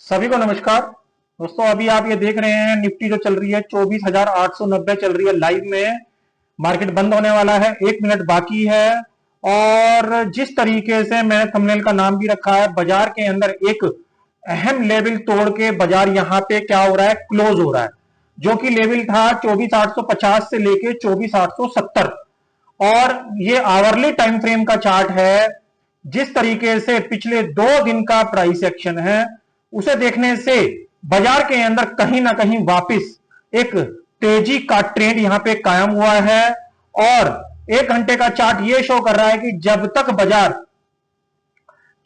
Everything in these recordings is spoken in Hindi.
सभी को नमस्कार दोस्तों। अभी आप ये देख रहे हैं निफ्टी जो चल रही है 24,890 चल रही है लाइव में। मार्केट बंद होने वाला है, 1 मिनट बाकी है। और जिस तरीके से मैंने थंबनेल का नाम भी रखा है, बाजार के अंदर एक अहम लेवल तोड़ के बाजार यहाँ पे क्या हो रहा है, क्लोज हो रहा है। जो कि लेवल था 24,850 से लेके 24,870। और ये आवरली टाइम फ्रेम का चार्ट है। जिस तरीके से पिछले 2 दिन का प्राइस एक्शन है, उसे देखने से बाजार के अंदर कहीं ना कहीं वापस एक तेजी का ट्रेंड यहां पे कायम हुआ है। और 1 घंटे का चार्ट ये शो कर रहा है कि जब तक बाजार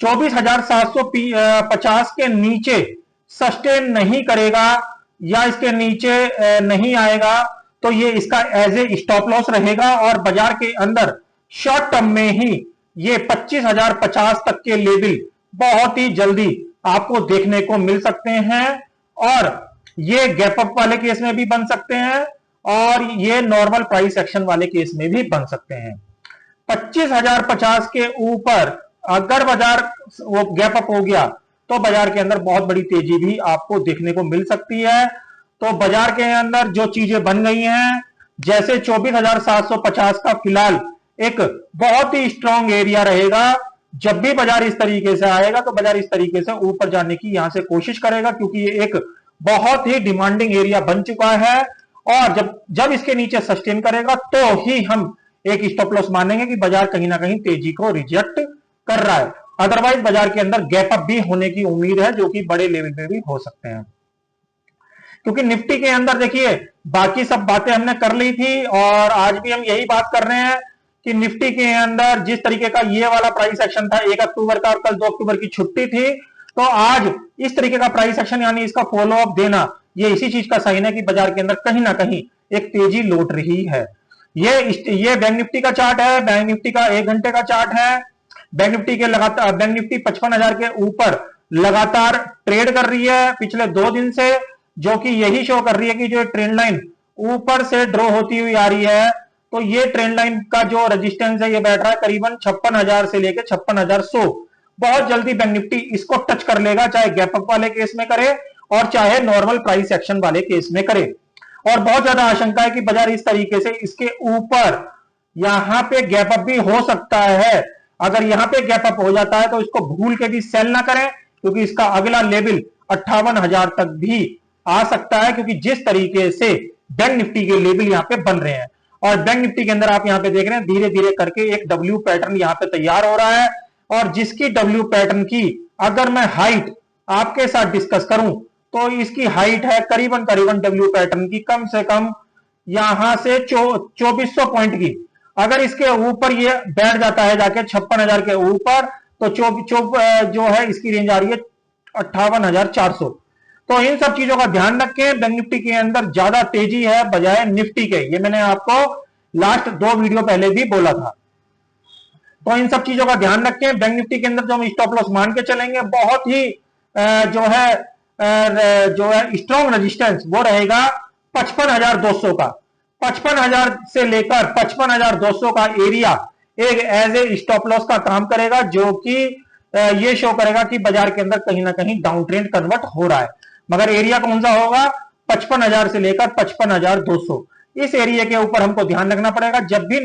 24,750 के नीचे सस्टेन नहीं करेगा या इसके नीचे नहीं आएगा, तो ये इसका एज ए स्टॉप लॉस रहेगा। और बाजार के अंदर शॉर्ट टर्म में ही ये 25,050 तक के लेवल बहुत ही जल्दी आपको देखने को मिल सकते हैं। और ये गैप अप वाले केस में भी बन सकते हैं और ये नॉर्मल प्राइस एक्शन वाले केस में भी बन सकते हैं। 25,050 के ऊपर अगर बाजार वो गैप अप हो गया तो बाजार के अंदर बहुत बड़ी तेजी भी आपको देखने को मिल सकती है। तो बाजार के अंदर जो चीजें बन गई हैं, जैसे 24,750 का फिलहाल एक बहुत ही स्ट्रांग एरिया रहेगा। जब भी बाजार इस तरीके से आएगा तो बाजार इस तरीके से ऊपर जाने की यहां से कोशिश करेगा, क्योंकि ये एक बहुत ही डिमांडिंग एरिया बन चुका है। और जब इसके नीचे सस्टेन करेगा तो ही हम एक स्टॉप लॉस मानेंगे कि बाजार कहीं ना कहीं तेजी को रिजेक्ट कर रहा है। अदरवाइज बाजार के अंदर गैप अप भी होने की उम्मीद है, जो कि बड़े लेवल पे भी हो सकते हैं। क्योंकि निफ्टी के अंदर देखिए, बाकी सब बातें हमने कर ली थी और आज भी हम यही बात कर रहे हैं कि निफ्टी के अंदर जिस तरीके का ये वाला प्राइस एक्शन था 1 अक्टूबर का और कल 2 अक्टूबर की छुट्टी थी, तो आज इस तरीके का प्राइस एक्शन यानी इसका फॉलो अप देना, ये इसी चीज का साइन है कि बाजार के अंदर कहीं ना कहीं एक तेजी लौट रही है। ये बैंक निफ्टी का चार्ट है, बैंक निफ्टी का 1 घंटे का चार्ट है। बैंक निफ्टी के लगातार बैंक निफ्टी 55,000 के ऊपर लगातार ट्रेड कर रही है पिछले 2 दिन से, जो कि यही शो कर रही है कि जो ट्रेंड लाइन ऊपर से ड्रॉ होती हुई आ रही है। तो ये ट्रेंड लाइन का जो रेजिस्टेंस है ये बैठ रहा है करीबन 56,000 से लेकर 56,100। बहुत जल्दी बैंक निफ्टी इसको टच कर लेगा, चाहे गैप अप वाले केस में करे और चाहे नॉर्मल प्राइस एक्शन वाले केस में करे। और बहुत ज्यादा आशंका है कि बाजार इस तरीके से इसके ऊपर यहां पे गैप अप भी हो सकता है। अगर यहां पे गैप अप हो जाता है तो इसको भूल के भी सेल ना करें, क्योंकि इसका अगला लेवल 58,000 तक भी आ सकता है। क्योंकि जिस तरीके से बैंक निफ्टी के लेवल यहां पे बन रहे हैं और बैंक निफ्टी के अंदर आप यहां पे देख रहे हैं धीरे धीरे करके एक डब्ल्यू पैटर्न यहां पे तैयार हो रहा है। और जिसकी डब्ल्यू पैटर्न की अगर मैं हाइट आपके साथ डिस्कस करूं तो इसकी हाइट है करीबन करीबन डब्ल्यू पैटर्न की कम से कम यहां से 2400 पॉइंट की। अगर इसके ऊपर ये बैठ जाता है जाके 56,000 के ऊपर, तो जो है इसकी रेंज आ रही है 58,400। तो इन सब चीजों का ध्यान रखें। बैंक निफ्टी के अंदर ज्यादा तेजी है बजाय निफ्टी के, ये मैंने आपको लास्ट 2 वीडियो पहले भी बोला था। तो इन सब चीजों का ध्यान रखें। बैंक निफ्टी के अंदर जो हम स्टॉप लॉस मान के चलेंगे, बहुत ही जो है स्ट्रॉन्ग रेजिस्टेंस वो रहेगा 55,200 का। 55,000 से लेकर 55,200 का एरिया एक एज ए स्टॉप लॉस का काम करेगा, जो कि ये शो करेगा कि बाजार के अंदर कहीं ना कहीं डाउन ट्रेंड कन्वर्ट हो रहा है। मगर एरिया कौन सा होगा? 55,000 से लेकर 55,200। इस एरिया के ऊपर हमको ध्यान रखना पड़ेगा। जब भी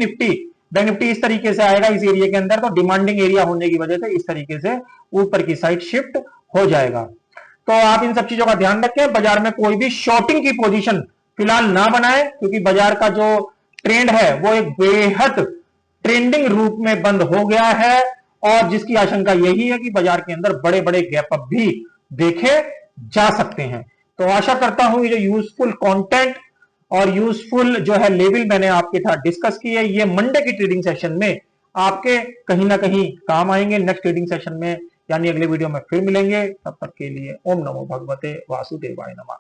बैंक निफ्टी इस तरीके से आएगा इस एरिया के अंदर, तो डिमांडिंग एरिया होने की वजह से इस तरीके से ऊपर की साइड शिफ्ट हो जाएगा। तो आप इन सब चीजों का ध्यान रखें। बाजार में कोई भी शॉर्टिंग की पोजीशन फिलहाल ना बनाए, क्योंकि बाजार का जो ट्रेंड है वो एक बेहद ट्रेंडिंग रूप में बंद हो गया है और जिसकी आशंका यही है कि बाजार के अंदर बड़े बड़े गैप अप भी देखे जा सकते हैं। तो आशा करता हूं ये जो यूजफुल कंटेंट और यूजफुल जो है लेवल मैंने आपके साथ डिस्कस की है, ये मंडे की ट्रेडिंग सेशन में आपके कहीं ना कहीं काम आएंगे। नेक्स्ट ट्रेडिंग सेशन में यानी अगले वीडियो में फिर मिलेंगे। तब तक के लिए ओम नमो भगवते वासुदेवाय नमः।